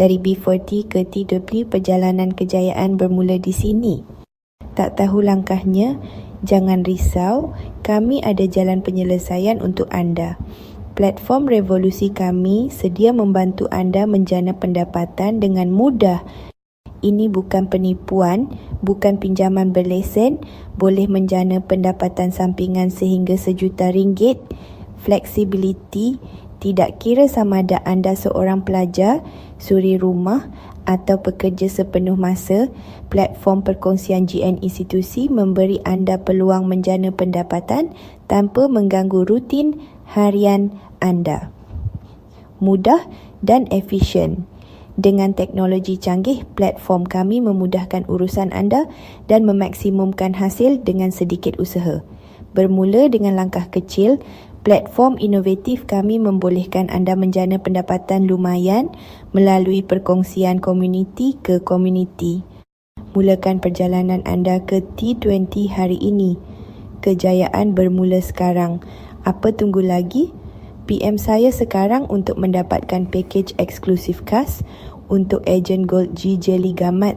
Dari B40 ke T20, perjalanan kejayaan bermula di sini. Tak tahu langkahnya? Jangan risau, kami ada jalan penyelesaian untuk anda. Platform revolusi kami sedia membantu anda menjana pendapatan dengan mudah. Ini bukan penipuan, bukan pinjaman berlesen, boleh menjana pendapatan sampingan sehingga RM1,000,000. Flexibility, tidak kira sama ada anda seorang pelajar, suri rumah atau pekerja sepenuh masa, platform perkongsian GN Institusi memberi anda peluang menjana pendapatan tanpa mengganggu rutin harian anda. Mudah dan efisien. Dengan teknologi canggih, platform kami memudahkan urusan anda dan memaksimumkan hasil dengan sedikit usaha. Bermula dengan langkah kecil, platform inovatif kami membolehkan anda menjana pendapatan lumayan melalui perkongsian komuniti ke komuniti. Mulakan perjalanan anda ke T20 hari ini. Kejayaan bermula sekarang. Apa tunggu lagi? PM saya sekarang untuk mendapatkan pakej eksklusif khas untuk ejen Gold G Jelly Gamat.